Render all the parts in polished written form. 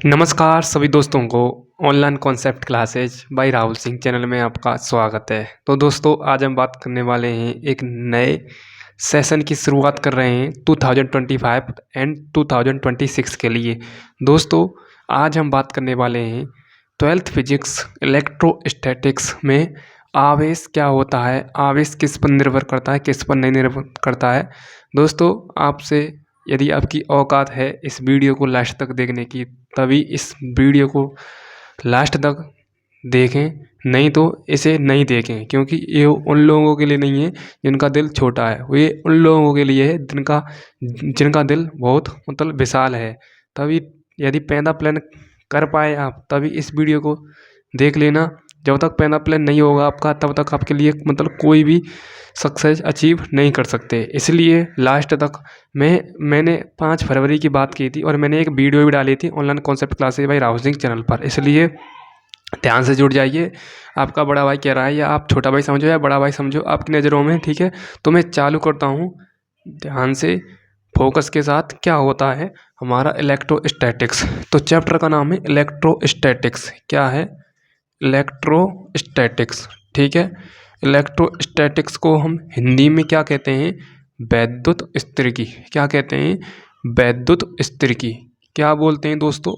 नमस्कार सभी दोस्तों को online concept classes by Rahul Singh channel में आपका स्वागत है। तो दोस्तों आज हम बात करने वाले हैं एक नए सेशन की शुरुआत कर रहे हैं 2025 एंड 2026 के लिए। दोस्तों आज हम बात करने वाले हैं 12th फिजिक्स इलेक्ट्रोस्टैटिक्स में आवेश क्या होता है, आवेश किस पर निर्भर करता है, किस पर नहीं निर्भर करता है। दोस्तों आपसे यदि आपकी औकात है इस वीडियो को लास्ट तक देखने की, तभी इस वीडियो को लास्ट तक देखें, नहीं तो इसे नहीं देखें, क्योंकि ये उन लोगों के लिए नहीं है जिनका दिल छोटा है, ये उन लोगों के लिए है जिनका दिल बहुत मतलब विशाल है। तभी यदि पैदा प्लान कर पाए आप, तभी इस वीडियो को देख लेना। जब तक पैदा प्लान नहीं होगा आपका, तब तक आपके लिए मतलब कोई भी सक्सेस अचीव नहीं कर सकते। इसलिए लास्ट तक मैंने 5 फरवरी की बात की थी और मैंने एक वीडियो भी डाली थी online concept classes by Rahul Singh channel पर, इसलिए ध्यान से जुड़ जाइए। आपका बड़ा भाई कह रहा है, या आप छोटा भाई समझो या बड़ा भाई समझो आपकी नज़रों में, ठीक है। तो मैं चालू करता हूँ ध्यान से, फोकस के साथ। क्या होता है हमारा इलेक्ट्रोस्टैटिक्स? तो चैप्टर का नाम है इलेक्ट्रोस्टैटिक्स। क्या है? इलेक्ट्रोस्टैटिक्स, ठीक है। इलेक्ट्रोस्टैटिक्स को हम हिंदी में क्या कहते हैं? वैद्युत स्थितिकी। क्या कहते हैं? वैद्युत स्थितिकी। क्या बोलते हैं दोस्तों?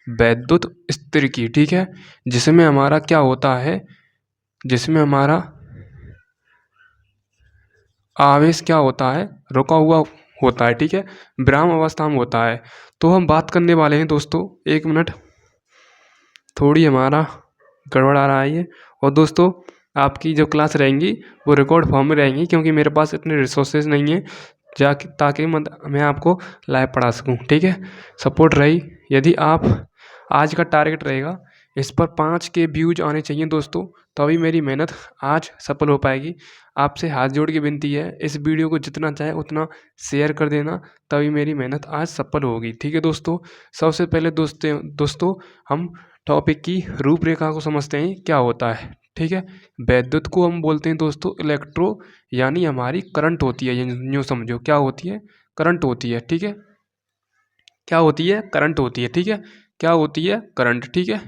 वैद्युत स्थितिकी, ठीक है। जिसमें हमारा क्या होता है, जिसमें हमारा आवेश क्या होता है? रुका हुआ होता है, ठीक है, विराम अवस्था में होता है। तो हम बात करने वाले हैं दोस्तों, एक मिनट, थोड़ी हमारा गड़बड़ आ रहा है ये। और दोस्तों आपकी जो क्लास रहेंगी वो रिकॉर्ड फॉर्म में रहेंगी, क्योंकि मेरे पास इतने रिसोर्सेज नहीं है ताकि मैं आपको लाइव पढ़ा सकूं, ठीक है। सपोर्ट रही। यदि आप आज का टारगेट रहेगा, इस पर 5 के व्यूज आने चाहिए दोस्तों, तभी मेरी मेहनत आज सफल हो पाएगी। आपसे हाथ जोड़ के विनती है, इस वीडियो को जितना चाहे उतना शेयर कर देना, तभी मेरी मेहनत आज सफल होगी, ठीक है दोस्तों। सबसे पहले दोस्तों हम टॉपिक की रूपरेखा को समझते हैं क्या होता है, ठीक है। वैद्युत को हम बोलते हैं दोस्तों इलेक्ट्रो, यानी हमारी करंट होती है, यूँ समझो क्या होती है? करंट होती है, ठीक है। क्या होती है? करंट होती है, ठीक है। क्या होती है? करंट, ठीक है,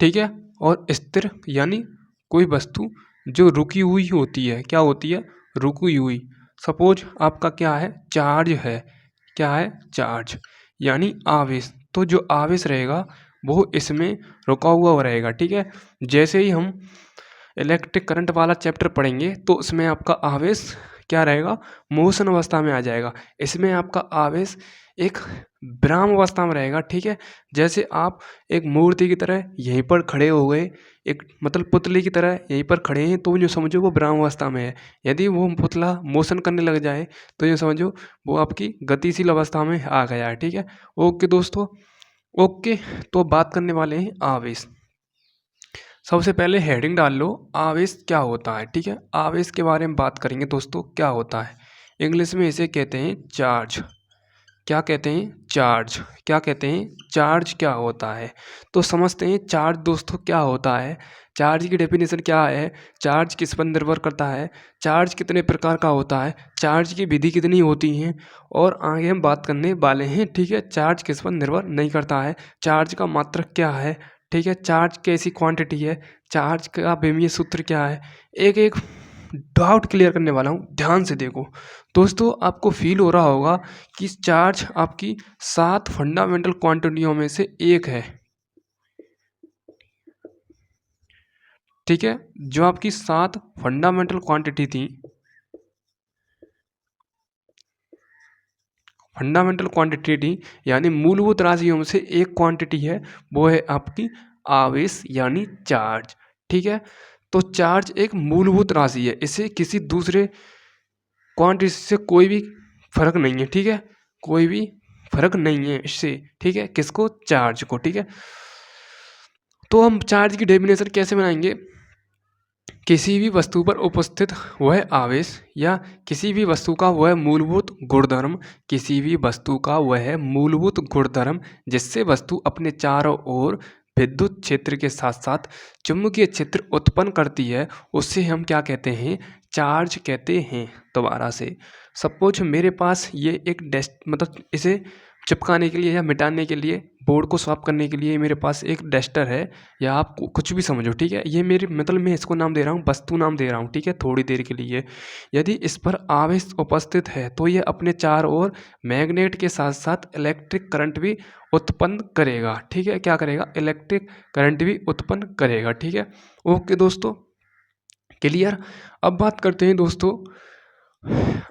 ठीक है। और स्थिर यानी कोई वस्तु जो रुकी हुई होती है। क्या होती है? रुकी हुई। सपोज आपका क्या है? चार्ज है। क्या है? चार्ज यानी आवेश। तो जो आवेश रहेगा वो इसमें रुका हुआ रहेगा, ठीक है। जैसे ही हम इलेक्ट्रिक करंट वाला चैप्टर पढ़ेंगे तो उसमें आपका आवेश क्या रहेगा? मोशन अवस्था में आ जाएगा। इसमें आपका आवेश एक विराम अवस्था में रहेगा, ठीक है। जैसे आप एक मूर्ति की तरह यहीं पर खड़े हो गए, एक मतलब पुतले की तरह यहीं पर खड़े हैं, तो जो समझो वो विराम अवस्था में है। यदि वो पुतला मोशन करने लग जाए तो ये समझो वो आपकी गतिशील अवस्था में आ गया है, ठीक है। ओके दोस्तों, ओके। तो बात करने वाले हैं आवेश। सबसे पहले हेडिंग डाल लो, आवेश क्या होता है, ठीक है। आवेश के बारे में बात करेंगे दोस्तों। क्या होता है? इंग्लिश में इसे कहते हैं चार्ज। क्या कहते हैं? चार्ज। क्या कहते हैं? चार्ज क्या होता है? तो समझते हैं चार्ज दोस्तों क्या होता है। चार्ज की डेफिनेशन क्या है? चार्ज किस पर निर्भर करता है? चार्ज कितने प्रकार का होता है? चार्ज की विधि कितनी होती हैं? और आगे हम बात करने वाले हैं, ठीक है। चार्ज किस पर निर्भर नहीं करता है? चार्ज का मात्रक क्या है, ठीक है। चार्ज कैसी क्वांटिटी है? चार्ज का विमीय सूत्र क्या है? एक एक डाउट क्लियर करने वाला हूँ, ध्यान से देखो दोस्तों। आपको फील हो रहा होगा कि चार्ज आपकी 7 फंडामेंटल क्वांटिटियों में से एक है, ठीक है। जो आपकी 7 फंडामेंटल क्वांटिटी थी, फंडामेंटल क्वांटिटी यानी मूलभूत राशियों में से एक क्वांटिटी है, वो है आपकी आवेश यानी चार्ज, ठीक है। तो चार्ज एक मूलभूत राशि है, इसे किसी दूसरे क्वांटिटी से कोई भी फर्क नहीं है, ठीक है। कोई भी फर्क नहीं है इससे, ठीक है। किसको? चार्ज को, ठीक है। तो हम चार्ज की डेफिनेशन कैसे बनाएंगे? किसी भी वस्तु पर उपस्थित वह आवेश या किसी भी वस्तु का वह मूलभूत गुणधर्म, किसी भी वस्तु का वह मूलभूत गुणधर्म जिससे वस्तु अपने चारों ओर विद्युत क्षेत्र के साथ साथ चुंबकीय क्षेत्र उत्पन्न करती है, उससे हम क्या कहते हैं? चार्ज कहते हैं। दोबारा से, सपोज मेरे पास ये एक मतलब इसे चिपकाने के लिए या मिटाने के लिए, बोर्ड को स्वैप करने के लिए मेरे पास एक डस्टर है, या आप कुछ भी समझो, ठीक है। ये मेरी मतलब मैं इसको नाम दे रहा हूँ, वस्तु नाम दे रहा हूँ, ठीक है, थोड़ी देर के लिए। यदि इस पर आवेश उपस्थित है तो ये अपने चारों ओर मैग्नेट के साथ साथ इलेक्ट्रिक करंट भी उत्पन्न करेगा, ठीक है। क्या करेगा? इलेक्ट्रिक करंट भी उत्पन्न करेगा, ठीक है। ओके दोस्तों, क्लियर। अब बात करते हैं दोस्तों,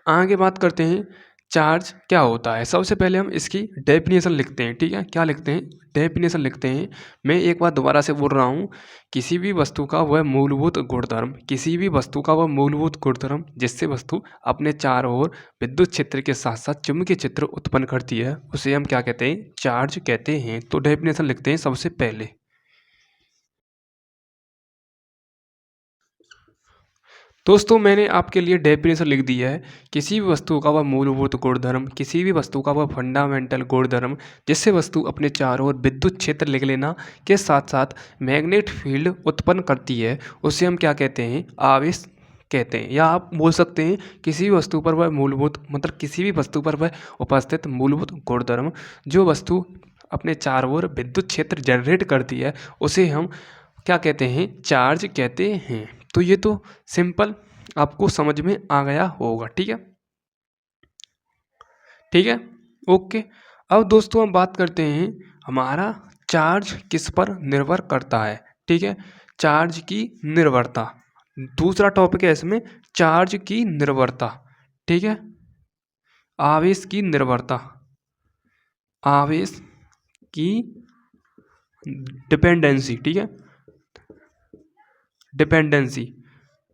आगे बात करते हैं चार्ज क्या होता है। सबसे पहले हम इसकी डेफिनेशन लिखते हैं, ठीक है। क्या लिखते हैं? डेफिनेशन लिखते हैं। मैं एक बार दोबारा से बोल रहा हूँ, किसी भी वस्तु का वह मूलभूत गुणधर्म, किसी भी वस्तु का वह मूलभूत गुणधर्म जिससे वस्तु अपने चारों ओर विद्युत क्षेत्र के साथ साथ चुंबकीय क्षेत्र उत्पन्न करती है, उसे हम क्या कहते हैं? चार्ज कहते हैं। तो डेफिनेशन लिखते हैं सबसे पहले। दोस्तों मैंने आपके लिए डेफिनेशन लिख दी है। किसी भी वस्तु का वह मूलभूत गुणधर्म, किसी भी वस्तु का वह फंडामेंटल गुणधर्म जिससे वस्तु अपने चारों ओर विद्युत क्षेत्र लिख लेना के साथ साथ मैग्नेट फील्ड उत्पन्न करती है, उसे हम क्या कहते हैं? आवेश कहते हैं। या आप बोल सकते हैं किसी भी वस्तु पर वह मूलभूत, मतलब किसी भी वस्तु पर वह उपस्थित मूलभूत गुणधर्म जो वस्तु अपने चारों ओर विद्युत क्षेत्र जनरेट करती है, उसे हम क्या कहते हैं? चार्ज कहते हैं। तो ये तो सिंपल आपको समझ में आ गया होगा, ठीक है, ठीक है, ओके। अब दोस्तों हम बात करते हैं हमारा चार्ज किस पर निर्भर करता है, ठीक है। चार्ज की निर्भरता, दूसरा टॉपिक है इसमें, चार्ज की निर्भरता, ठीक है। आवेश की निर्भरता, आवेश की डिपेंडेंसी, ठीक है, डिपेंडेंसी,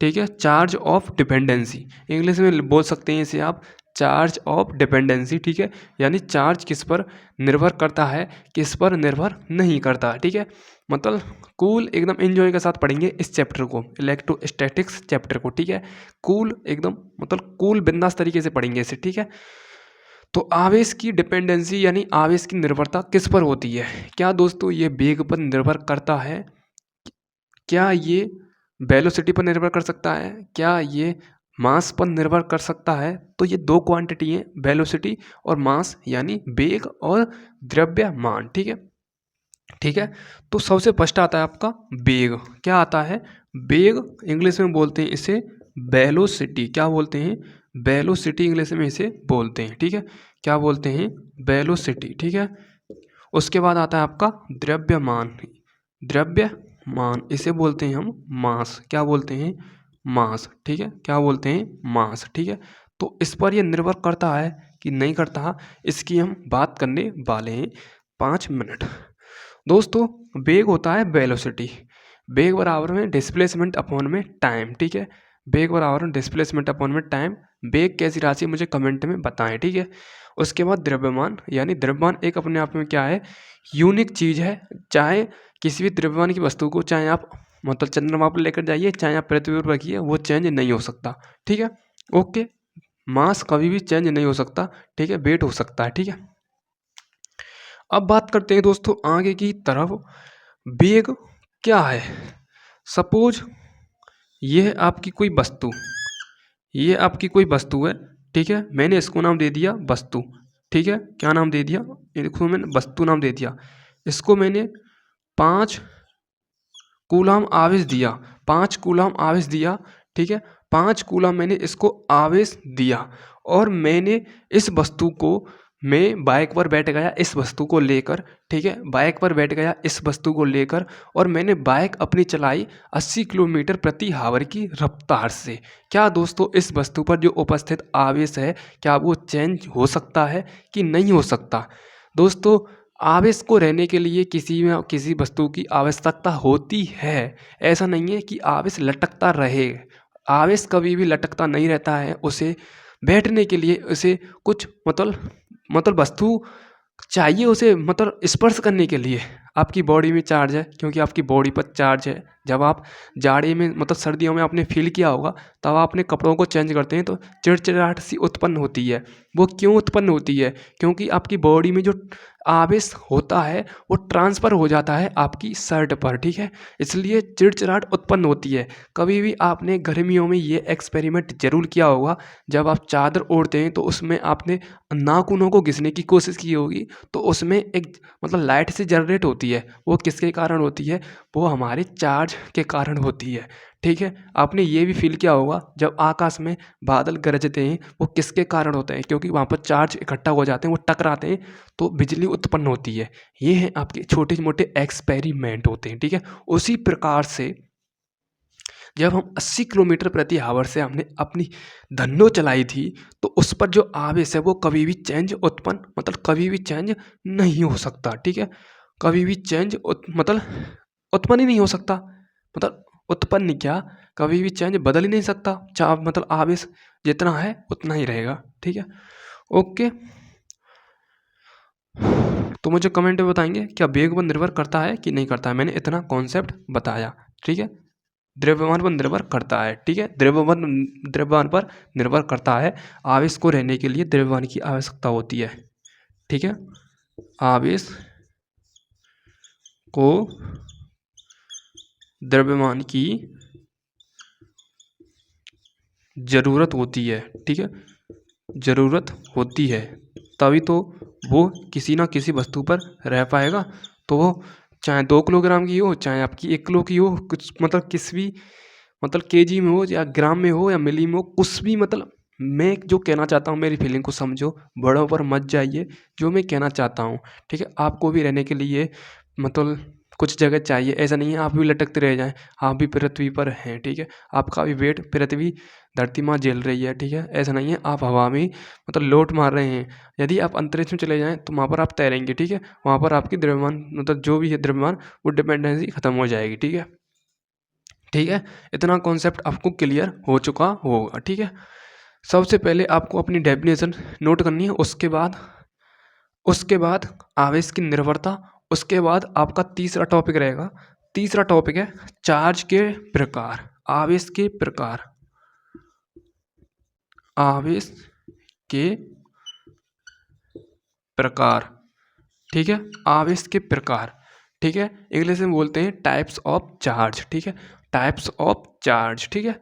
ठीक है। चार्ज ऑफ डिपेंडेंसी, इंग्लिश में बोल सकते हैं इसे आप, चार्ज ऑफ डिपेंडेंसी, ठीक है। यानी चार्ज किस पर निर्भर करता है, किस पर निर्भर नहीं करता, ठीक है। मतलब कूल एकदम एंजॉय के साथ पढ़ेंगे इस चैप्टर को, इलेक्ट्रोस्टैटिक्स चैप्टर को, ठीक है। कूल एकदम, मतलब कूल बिंदास तरीके से पढ़ेंगे इसे, ठीक है। तो आवेश की डिपेंडेंसी यानी आवेश की निर्भरता किस पर होती है? क्या दोस्तों ये वेग पर निर्भर करता है? क्या ये वेलोसिटी पर निर्भर कर सकता है? क्या ये मास पर निर्भर कर सकता है? तो ये दो क्वांटिटी हैं, वेलोसिटी और मास, यानी वेग और द्रव्यमान, ठीक है, ठीक है। तो सबसे फर्स्ट आता है आपका वेग। क्या आता है? वेग, इंग्लिश में बोलते हैं इसे वेलोसिटी। क्या बोलते हैं? वेलोसिटी इंग्लिश में इसे बोलते हैं, ठीक है। क्या बोलते हैं? वेलोसिटी, ठीक है। उसके बाद आता है आपका द्रव्यमान, द्रव्यमान इसे बोलते हैं हम मास। क्या बोलते हैं? मास, ठीक है। क्या बोलते हैं? मास, ठीक है। तो इस पर यह निर्भर करता है कि नहीं करता, इसकी हम बात करने वाले हैं 5 मिनट। दोस्तों वेग होता है वेलोसिटी, वेग बराबर में डिस्प्लेसमेंट अपॉन में टाइम, ठीक है। वेग बराबर में डिस्प्लेसमेंट अपॉन में टाइम। वेग कैसी राशि मुझे कमेंट में बताएं, ठीक है। उसके बाद द्रव्यमान, यानी द्रव्यमान एक अपने आप में क्या है? यूनिक चीज़ है। चाहे किसी भी द्रव्यमान की वस्तु को, चाहे आप मतलब चंद्रमा पर लेकर जाइए, चाहे आप पृथ्वी पर रखिए, वो चेंज नहीं हो सकता, ठीक है, ओके। मास कभी भी चेंज नहीं हो सकता, ठीक है, वेट हो सकता है, ठीक है। अब बात करते हैं दोस्तों आगे की तरफ, वेग क्या है। सपोज ये आपकी कोई वस्तु, ये आपकी कोई वस्तु है, ठीक है। मैंने इसको नाम दे दिया वस्तु, ठीक है। क्या नाम दे दिया? इसको मैंने वस्तु नाम दे दिया। इसको मैंने 5 कूलम आवेश दिया, 5 कूलम आवेश दिया, ठीक है। 5 कूलम मैंने इसको आवेश दिया, और मैंने इस वस्तु को, मैं बाइक पर बैठ गया इस वस्तु को लेकर, ठीक है, बाइक पर बैठ गया इस वस्तु को लेकर, और मैंने बाइक अपनी चलाई 80 किलोमीटर प्रति आवर की रफ्तार से। क्या दोस्तों इस वस्तु पर जो उपस्थित आवेश है, क्या वो चेंज हो सकता है कि नहीं हो सकता? दोस्तों आवेश को रहने के लिए किसी वस्तु की आवश्यकता होती है। ऐसा नहीं है कि आवेश लटकता रहे, आवेश कभी भी लटकता नहीं रहता है। उसे बैठने के लिए उसे कुछ मतलब वस्तु चाहिए, उसे मतलब स्पर्श करने के लिए आपकी बॉडी में चार्ज है, क्योंकि आपकी बॉडी पर चार्ज है। जब आप जाड़े में मतलब सर्दियों में आपने फील किया होगा, तब आप अपने कपड़ों को चेंज करते हैं तो चिड़चिड़ाहट सी उत्पन्न होती है। वो क्यों उत्पन्न होती है? क्योंकि आपकी बॉडी में जो आवेश होता है वो ट्रांसफ़र हो जाता है आपकी शर्ट पर, ठीक है, इसलिए चिड़चिड़ाहट उत्पन्न होती है। कभी भी आपने गर्मियों में ये एक्सपेरिमेंट ज़रूर किया होगा, जब आप चादर ओढ़ते हैं तो उसमें आपने नाखूनों को घिसने की कोशिश की होगी, तो उसमें एक मतलब लाइट सी जनरेट होती है। वो किसके कारण होती है? वो हमारे चार्ज के कारण होती है, ठीक है। आपने ये भी फील किया होगा, जब आकाश में बादल गरजते हैं वो किसके कारण होते हैं? क्योंकि वहाँ पर चार्ज इकट्ठा हो जाते हैं, वो टकराते हैं तो बिजली उत्पन्न होती है। ये हैं आपके छोटे मोटे एक्सपेरिमेंट होते हैं, ठीक है। उसी प्रकार से जब हम 80 किलोमीटर प्रति आवर से हमने अपनी धन्नो चलाई थी, तो उस पर जो आवेश है वो कभी भी चेंज उत्पन्न मतलब कभी भी चेंज नहीं हो सकता, ठीक है। कभी भी चेंज मतलब उत्पन्न ही नहीं हो सकता। मतलब उत्पन्न क्या, कभी भी चेंज बदल ही नहीं सकता। चाहे मतलब आवेश जितना है उतना ही रहेगा, ठीक है। ओके, तो मुझे कमेंट में बताएंगे क्या वेग पर निर्भर करता है कि नहीं करता है। मैंने इतना कॉन्सेप्ट बताया, ठीक है। द्रव्यमान पर निर्भर करता है, ठीक है। द्रव्यमान पर निर्भर करता है। आवेश को रहने के लिए द्रव्यमान की आवश्यकता होती है, ठीक है। आवेश को द्रव्यमान की ज़रूरत होती है, ठीक है, ज़रूरत होती है, तभी तो वो किसी ना किसी वस्तु पर रह पाएगा। तो वो चाहे 2 किलोग्राम की हो, चाहे आपकी 1 किलो की हो, कुछ मतलब किस भी मतलब केजी में हो या ग्राम में हो या मिली में हो, कुछ भी मतलब मैं जो कहना चाहता हूँ, मेरी फीलिंग को समझो, बड़ों पर मत जाइए। जो मैं कहना चाहता हूँ, ठीक है, आपको भी रहने के लिए मतलब कुछ जगह चाहिए। ऐसा नहीं है आप भी लटकते रह जाएं, आप भी पृथ्वी पर हैं, ठीक है। आपका भी वेट पृथ्वी धरती माँ झेल रही है, ठीक है। ऐसा नहीं है आप हवा में मतलब लोट मार रहे हैं। यदि आप अंतरिक्ष में चले जाएं तो वहाँ पर आप तैरेंगे, ठीक है। वहाँ पर आपकी द्रव्यमान मतलब जो भी है द्रव्यमान, वो डिपेंडेंसी खत्म हो जाएगी, ठीक है। ठीक है, इतना कॉन्सेप्ट आपको क्लियर हो चुका होगा, ठीक है। सबसे पहले आपको अपनी डेफिनेशन नोट करनी है, उसके बाद आवेश की निर्भरता, उसके बाद आपका तीसरा टॉपिक रहेगा। तीसरा टॉपिक है चार्ज के प्रकार, आवेश के प्रकार, आवेश के प्रकार, ठीक है, आवेश के प्रकार, ठीक है। इंग्लिश में बोलते हैं टाइप्स ऑफ चार्ज, ठीक है, टाइप्स ऑफ चार्ज, ठीक है,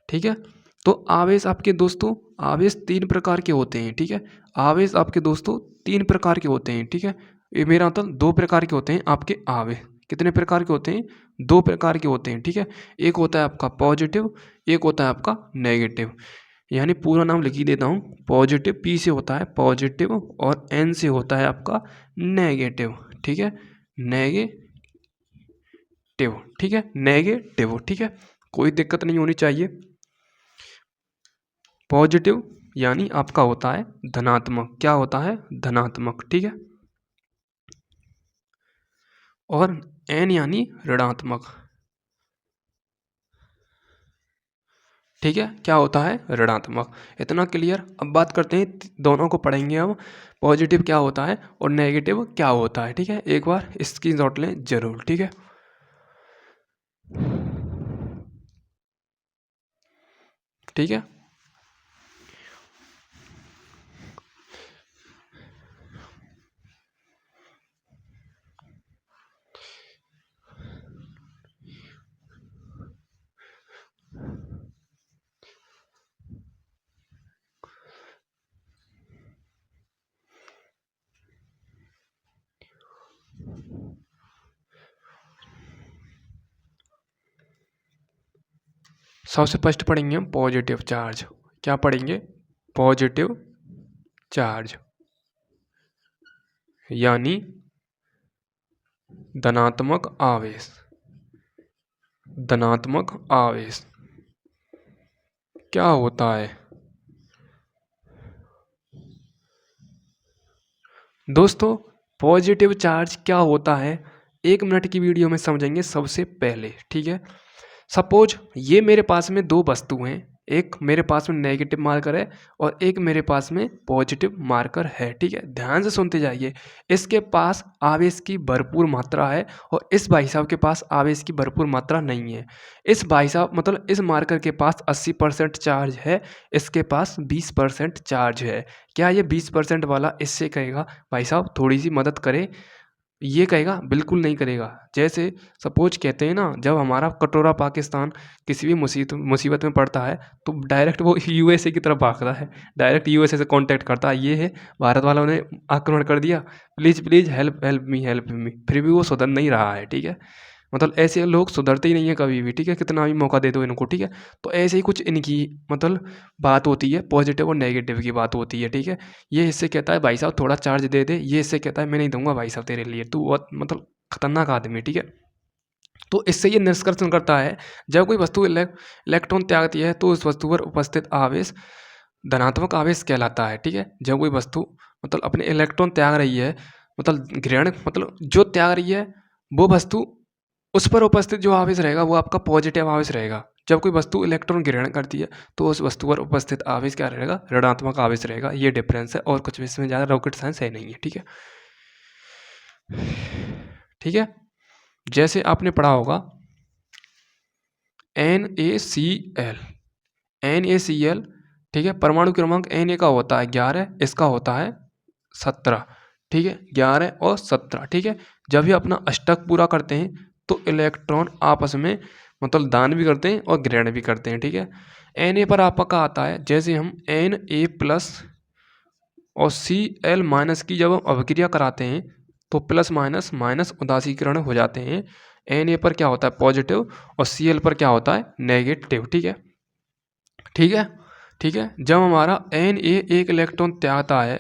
ठीक है। तो आवेश आपके दोस्तों, आवेश 3 प्रकार के होते हैं, ठीक है। आवेश आपके दोस्तों 3 प्रकार के होते हैं, ठीक है। ये मेरा मतलब 2 प्रकार के होते हैं आपके आवेश। कितने प्रकार के होते हैं? 2 प्रकार के होते हैं, ठीक है। एक होता है आपका पॉजिटिव, एक होता है आपका नेगेटिव। यानी पूरा नाम लिख ही देता हूँ। पॉजिटिव पी से होता है पॉजिटिव और एन से होता है आपका नेगेटिव, ठीक है, नेगेटिव, ठीक है, नेगेटिव, ठीक है। कोई दिक्कत नहीं होनी चाहिए। पॉजिटिव यानी आपका होता है धनात्मक, क्या होता है? धनात्मक, ठीक है। और एन यानी ऋणात्मक, ठीक है, क्या होता है? ऋणात्मक। इतना क्लियर। अब बात करते हैं, दोनों को पढ़ेंगे हम, पॉजिटिव क्या होता है और नेगेटिव क्या होता है, ठीक है। एक बार स्क्रीनशॉट लें जरूर, ठीक है। ठीक है, सबसे फर्स्ट पढ़ेंगे हम पॉजिटिव चार्ज। क्या पढ़ेंगे? पॉजिटिव चार्ज यानी धनात्मक आवेश, धनात्मक आवेश क्या होता है दोस्तों? पॉजिटिव चार्ज क्या होता है 1 मिनट की वीडियो में समझेंगे सबसे पहले, ठीक है। सपोज ये मेरे पास में 2 वस्तु हैं, एक मेरे पास में नेगेटिव मार्कर है और एक मेरे पास में पॉजिटिव मार्कर है। ठीक है, ध्यान से सुनते जाइए। इसके पास आवेश की भरपूर मात्रा है और इस भाई साहब के पास आवेश की भरपूर मात्रा नहीं है। इस भाई साहब मतलब इस मार्कर के पास 80% चार्ज है, इसके पास 20% चार्ज है। क्या ये 20% वाला इससे कहेगा भाई साहब थोड़ी सी मदद करे? ये कहेगा? बिल्कुल नहीं करेगा। जैसे सपोज कहते हैं ना, जब हमारा कटोरा पाकिस्तान किसी भी मुसीबत में पड़ता है तो डायरेक्ट वो यूएसए की तरफ भागता है, डायरेक्ट यूएसए से कांटेक्ट करता है। ये है भारत वालों ने आक्रमण कर दिया, please please help help me, फिर भी वो सुधर नहीं रहा है। ठीक है, मतलब ऐसे लोग सुधरते ही नहीं है कभी भी। ठीक है, कितना भी मौका दे दो इनको। ठीक है, तो ऐसे ही कुछ इनकी मतलब बात होती है, पॉजिटिव और नेगेटिव की बात होती है। ठीक है, ये इससे कहता है भाई साहब थोड़ा चार्ज दे दे, ये इससे कहता है मैं नहीं दूंगा भाई साहब तेरे लिए, तू बहुत मतलब खतरनाक आदमी है। ठीक है, तो इससे ये निष्कर्ष करता है जब कोई वस्तु इलेक्ट्रॉन त्यागती है तो उस वस्तु पर उपस्थित आवेश धनात्मक आवेश कहलाता है। ठीक है, जब कोई वस्तु मतलब अपने इलेक्ट्रॉन त्याग रही है, मतलब ग्रहण मतलब जो त्याग रही है वो वस्तु, उस पर उपस्थित जो आवेश रहेगा वो आपका पॉजिटिव आवेश रहेगा। जब कोई वस्तु इलेक्ट्रॉन ग्रहण करती है तो उस वस्तु पर उपस्थित आवेश क्या रहेगा? ऋणात्मक आवेश रहेगा। ये डिफरेंस है और कुछ भी इसमें ज़्यादा रॉकेट साइंस है नहीं है। ठीक है, ठीक है, जैसे आपने पढ़ा होगा NaCl, NaCl। ठीक है, परमाणु क्रमांक Na का होता है 11, इसका होता है 17। ठीक है, 11 और 17। ठीक है, जब ये अपना अष्टक पूरा करते हैं तो इलेक्ट्रॉन आपस में मतलब दान भी करते हैं और ग्रहण भी करते हैं। ठीक है, Na पर आपका आता है, जैसे हम Na+ और Cl- की जब हम अभिक्रिया कराते हैं तो प्लस माइनस माइनस उदासीकरण हो जाते हैं। Na पर क्या होता है? पॉजिटिव, और Cl पर क्या होता है? नेगेटिव। ठीक है, ठीक है, ठीक है, जब हमारा Na एक इलेक्ट्रॉन त्यागता है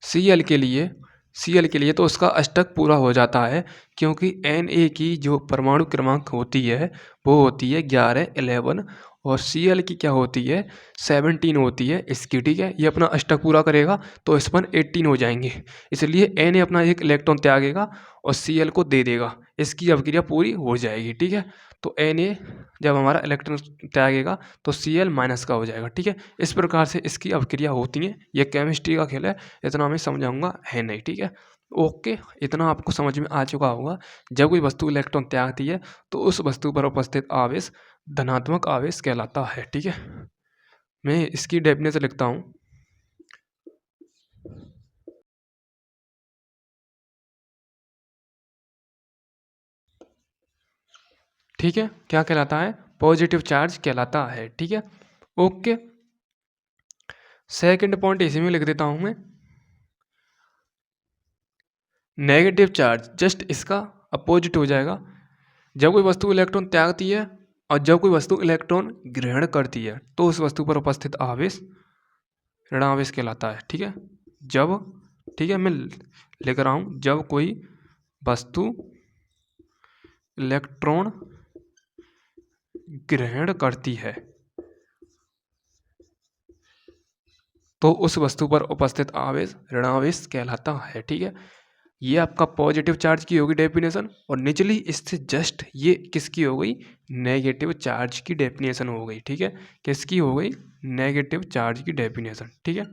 Cl के लिए, तो उसका अष्टक पूरा हो जाता है, क्योंकि Na की जो परमाणु क्रमांक होती है वो होती है 11, 11, और Cl की क्या होती है? 17 होती है इसकी। ठीक है, ये अपना अष्टक पूरा करेगा तो इस पर 18 हो जाएंगे, इसलिए Na अपना एक इलेक्ट्रॉन त्यागेगा और Cl को दे देगा, इसकी अभिक्रिया पूरी हो जाएगी। ठीक है, तो Na जब हमारा इलेक्ट्रॉन त्यागेगा तो Cl- का हो जाएगा। ठीक है, इस प्रकार से इसकी अभिक्रिया होती हैं। ये केमिस्ट्री का खेल है, इतना मैं समझाऊंगा है नहीं। ठीक है, ओके, इतना आपको समझ में आ चुका होगा। जब कोई वस्तु इलेक्ट्रॉन त्यागती है तो उस वस्तु पर उपस्थित आवेश धनात्मक आवेश कहलाता है। ठीक है, मैं इसकी डेफिनेशन लिखता हूँ। ठीक है, क्या कहलाता है? पॉजिटिव चार्ज कहलाता है। ठीक है, ओके, सेकंड पॉइंट इसी में लिख देता हूँ मैं, नेगेटिव चार्ज। जस्ट इसका अपोजिट हो जाएगा। जब कोई वस्तु इलेक्ट्रॉन त्यागती है और जब कोई वस्तु इलेक्ट्रॉन ग्रहण करती है तो उस वस्तु पर उपस्थित आवेश ऋणावेश कहलाता है। ठीक है, जब, ठीक है, मैं लिख रहा हूँ, जब कोई वस्तु इलेक्ट्रॉन ग्रहण करती है तो उस वस्तु पर उपस्थित आवेश ऋणावेश कहलाता है। ठीक है, ये आपका पॉजिटिव चार्ज की होगी डेफिनेशन, और निचली इससे जस्ट ये किसकी हो गई? नेगेटिव चार्ज की डेफिनेशन हो गई। ठीक है, किसकी हो गई? नेगेटिव चार्ज की डेफिनेशन। ठीक है,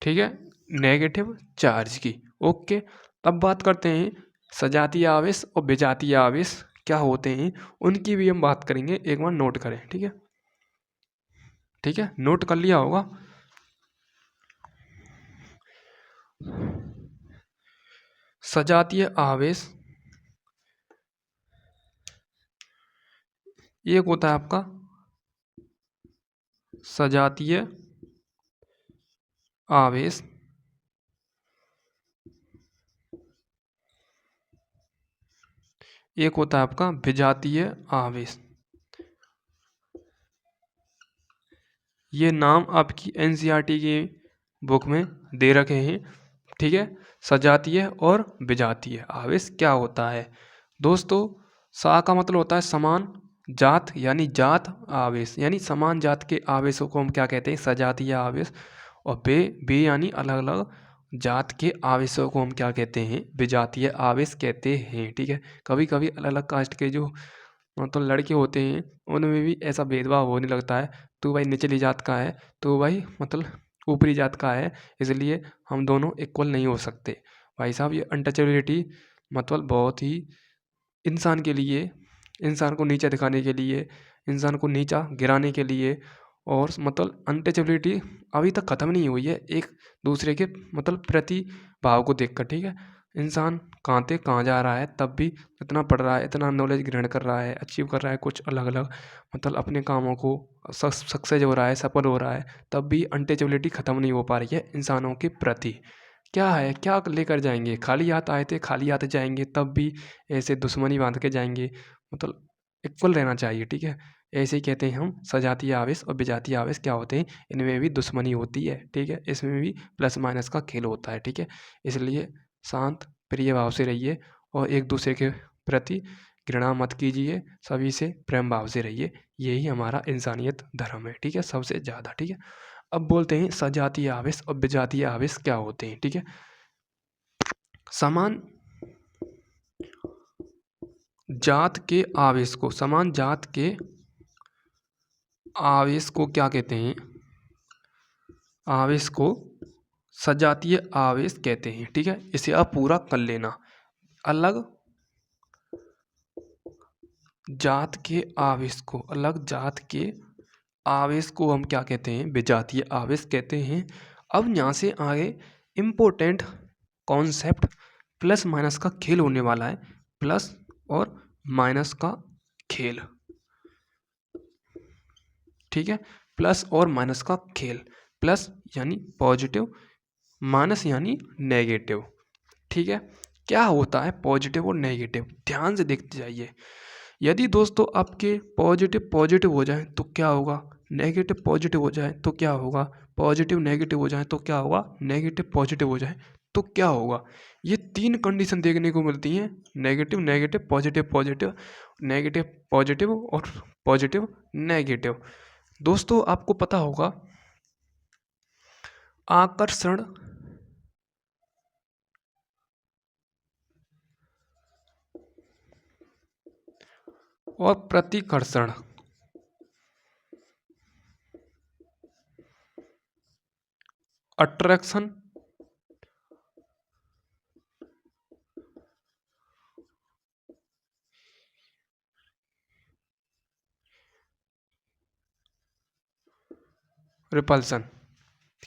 ठीक है, नेगेटिव चार्ज की। ओके, अब बात करते हैं सजातीय आवेश और विजातीय आवेश क्या होते हैं, उनकी भी हम बात करेंगे। एक बार नोट करें। ठीक है, ठीक है, नोट कर लिया होगा। सजातीय आवेश एक होता है आपका सजातीय आवेश, एक होता है आपका विजातीय आवेश। ये नाम आपकी एनसीईआरटी की बुक में दे रखे हैं। ठीक है, सजातीय और विजातीय आवेश क्या होता है दोस्तों? सा का मतलब होता है समान, जात यानी जात आवेश, यानी समान जात के आवेशों को हम क्या कहते हैं? सजातीय आवेश। और बे बे यानी अलग अलग जात के आवेशों को हम क्या कहते हैं, विजातीय आवेश कहते हैं। ठीक है, कभी कभी अलग अलग कास्ट के जो मतलब लड़के होते हैं उनमें भी ऐसा भेदभाव होने लगता है, तो भाई निचली जात का है, तो भाई मतलब ऊपरी जात का है, इसलिए हम दोनों इक्वल नहीं हो सकते। भाई साहब, ये अनटचेबिलिटी मतलब बहुत ही इंसान के लिए, इंसान को नीचा दिखाने के लिए, इंसान को नीचा गिराने के लिए, और मतलब अनटचेबिलिटी अभी तक ख़त्म नहीं हुई है एक दूसरे के मतलब प्रति भाव को देखकर। ठीक है, इंसान कहाँ से कहाँ जा रहा है, तब भी इतना पढ़ रहा है, इतना नॉलेज ग्रहण कर रहा है, अचीव कर रहा है कुछ अलग अलग मतलब अपने कामों को, सक्सेस हो रहा है, सफल हो रहा है, तब भी अनटचेबिलिटी ख़त्म नहीं हो पा रही है इंसानों के प्रति। क्या है, क्या लेकर जाएंगे, खाली हाथ आए थे खाली हाथ जाएंगे, तब भी ऐसे दुश्मनी बांध के जाएंगे, मतलब इक्वल रहना चाहिए। ठीक है, ऐसे ही कहते हैं हम सजातीय आवेश और विजातीय आवेश क्या होते हैं, इनमें भी दुश्मनी होती है। ठीक है, इसमें भी प्लस माइनस का खेल होता है। ठीक है, इसलिए शांत प्रिय भाव से रहिए और एक दूसरे के प्रति घृणा मत कीजिए, सभी से प्रेम भाव से रहिए, यही हमारा इंसानियत धर्म है। ठीक है, सबसे ज़्यादा। ठीक है, अब बोलते हैं सजातीय आवेश और विजातीय आवेश क्या होते हैं। ठीक है, समान जात के आवेश को, समान जात के आवेश को क्या कहते हैं, आवेश को सजातीय आवेश कहते हैं। ठीक है, इसे आप पूरा कर लेना। अलग जात के आवेश को, अलग जात के आवेश को हम क्या कहते हैं, विजातीय आवेश कहते हैं। अब यहाँ से आगे इम्पोर्टेंट कॉन्सेप्ट प्लस माइनस का खेल होने वाला है, प्लस और माइनस का खेल। ठीक है, प्लस और माइनस का खेल, प्लस यानी पॉजिटिव, माइनस यानी नेगेटिव। ठीक है, क्या होता है पॉजिटिव और नेगेटिव, ध्यान से देखते जाइए। यदि दोस्तों आपके पॉजिटिव पॉजिटिव हो जाए तो क्या होगा, नेगेटिव पॉजिटिव हो जाए तो क्या होगा, पॉजिटिव नेगेटिव हो जाए तो क्या होगा, नेगेटिव पॉजिटिव हो जाए तो क्या होगा। ये तीन कंडीशन देखने को मिलती हैं, negative negative positive positive, negative positive और पॉजिटिव नेगेटिव। दोस्तों आपको पता होगा आकर्षण और प्रतिकर्षण, अट्रैक्शन रिपल्सन।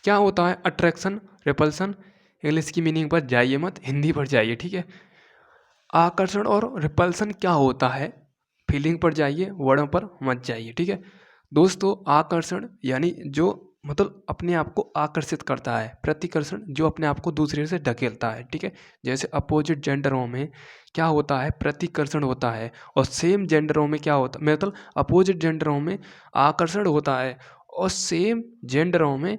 क्या होता है अट्रैक्शन रिपल्सन, इंग्लिश की मीनिंग पर जाइए मत, हिंदी पर जाइए। ठीक है, आकर्षण और रिपल्सन क्या होता है, फीलिंग पर जाइए, वर्डों पर मत जाइए। ठीक है दोस्तों, आकर्षण यानी जो मतलब अपने आप को आकर्षित करता है, प्रतिकर्षण जो अपने आप को दूसरे से ढकेलता है। ठीक है, जैसे अपोजिट जेंडरों में क्या होता है, प्रतिकर्षण होता है, और सेम जेंडरों में क्या होता है, मतलब अपोजिट जेंडरों में आकर्षण होता है और सेम जेंडरों में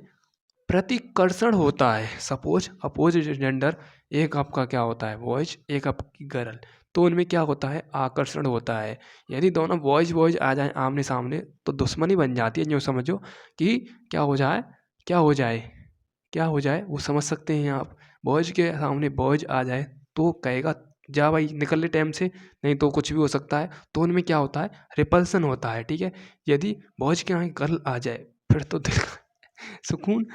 प्रतिकर्षण होता है। सपोज अपोजिट जेंडर, एक आपका क्या होता है बॉयज, एक आपकी गर्ल, तो उनमें क्या होता है, आकर्षण होता है। यदि दोनों बॉयज बॉयज आ जाएं आमने सामने तो दुश्मनी बन जाती है, यूँ समझो कि क्या हो जाए, क्या हो जाए, क्या हो जाए वो समझ सकते हैं आप। बॉयज के सामने बॉयज आ जाए तो कहेगा जा भाई निकल ले टाइम से, नहीं तो कुछ भी हो सकता है, तो उनमें क्या होता है, रिपल्सन होता है। ठीक है, यदि बॉयज के यहाँ गर्ल आ जाए फिर तो दिल का सुकून,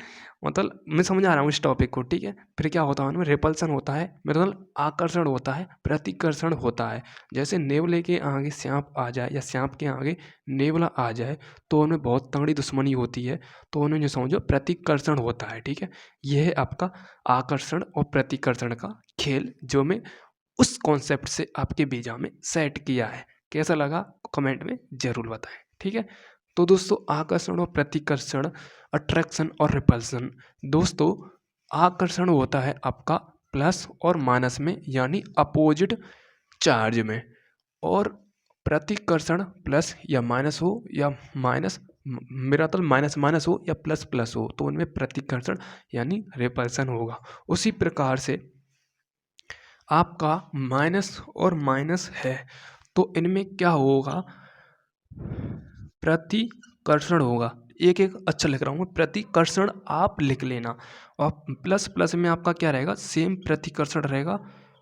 मतलब मैं समझ आ रहा हूँ इस टॉपिक को। ठीक है, फिर क्या होता है उनमें, रिपल्सन होता है, मतलब आकर्षण होता है, प्रतिकर्षण होता है। जैसे नेवले के आगे सांप आ जाए या सांप के आगे नेवला आ जाए तो उनमें बहुत तगड़ी दुश्मनी होती है, तो उन्हें जो समझो प्रतिकर्षण होता है। ठीक है, यह है आपका आकर्षण और प्रतिकर्षण का खेल, जो मैं उस कॉन्सेप्ट से आपके बीजा में सेट किया है। कैसा लगा कमेंट में ज़रूर बताएं। ठीक है, तो दोस्तों आकर्षण और प्रतिकर्षण, अट्रैक्शन और रिपल्सन। दोस्तों आकर्षण होता है आपका प्लस और माइनस में, यानी अपोजिट चार्ज में, और प्रतिकर्षण प्लस या माइनस हो या माइनस, मेरा तो माइनस माइनस हो या प्लस प्लस हो, तो उनमें प्रतिकर्षण यानी रिपल्सन होगा। उसी प्रकार से आपका माइनस और माइनस है तो इनमें क्या होगा, प्रतिकर्षण होगा। एक एक अक्षर लिख रहा हूँ मैं, प्रतिकर्षण आप लिख लेना। और प्लस प्लस में आपका क्या रहेगा, सेम प्रतिकर्षण रहेगा,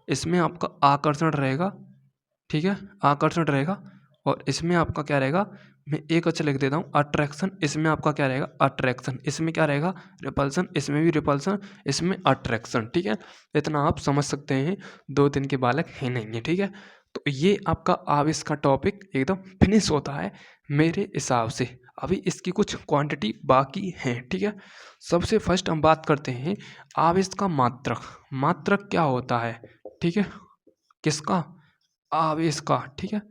इसमें आपका आकर्षण रहेगा, ठीक है, आकर्षण रहेगा। और इसमें आपका क्या रहेगा, मैं एक अक्षर लिख देता हूँ, अट्रैक्शन, इसमें आपका क्या रहेगा, अट्रैक्शन, इसमें क्या रहेगा, रिपल्सन, इसमें भी रिपल्सन, इसमें अट्रैक्शन, ठीक है। इतना आप समझ सकते हैं, 2 दिन के बालक हैं नहीं है, ठीक है। तो ये आपका आवेश का टॉपिक एकदम फिनिश होता है मेरे हिसाब से। अभी इसकी कुछ क्वांटिटी बाकी हैं, ठीक है। सबसे फर्स्ट हम बात करते हैं आवेश का मात्रक। मात्रक क्या होता है, ठीक है, किसका, आवेश का, ठीक है,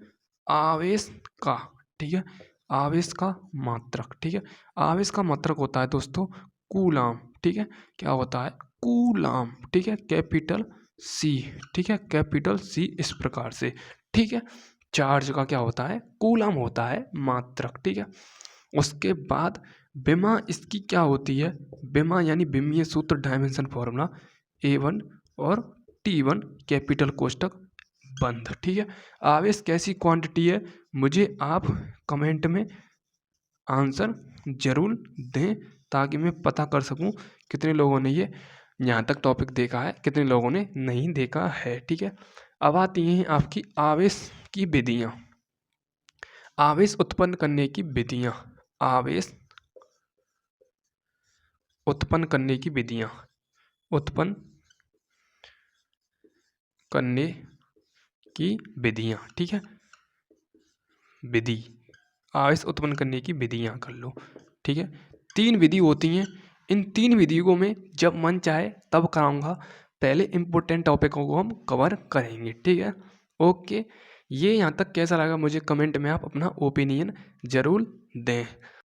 आवेश का, ठीक है, आवेश का मात्रक, ठीक है। आवेश का मात्रक होता है दोस्तों कूलाम, ठीक है, क्या होता है, कूलाम, ठीक है, कैपिटल सी, ठीक है, कैपिटल सी इस प्रकार से, ठीक है। चार्ज का क्या होता है, कूलाम होता है मात्रक, ठीक है। उसके बाद विमा इसकी क्या होती है, विमा यानी विमीय सूत्र डायमेंशन फॉर्मूला A1 और T1 कैपिटल कोष्टक बंद, ठीक है। आवेश कैसी क्वांटिटी है, मुझे आप कमेंट में आंसर जरूर दें ताकि मैं पता कर सकूं कितने लोगों ने ये यहाँ तक टॉपिक देखा है, कितने लोगों ने नहीं देखा है, ठीक है। अब आती हैं आपकी आवेश की विधियाँ, आवेश उत्पन्न करने की विधियाँ, आवेश उत्पन्न करने की विधियाँ, उत्पन्न करने की विधियाँ, ठीक है, विधि, आवेश उत्पन्न करने की विधियाँ कर लो, ठीक है। 3 विधि होती हैं, इन 3 विधियों को मैं जब मन चाहे तब कराऊंगा, पहले इम्पोर्टेंट टॉपिकों को हम कवर करेंगे, ठीक है। ओके, ये यहाँ तक कैसा लगा मुझे कमेंट में आप अपना ओपिनियन ज़रूर दें।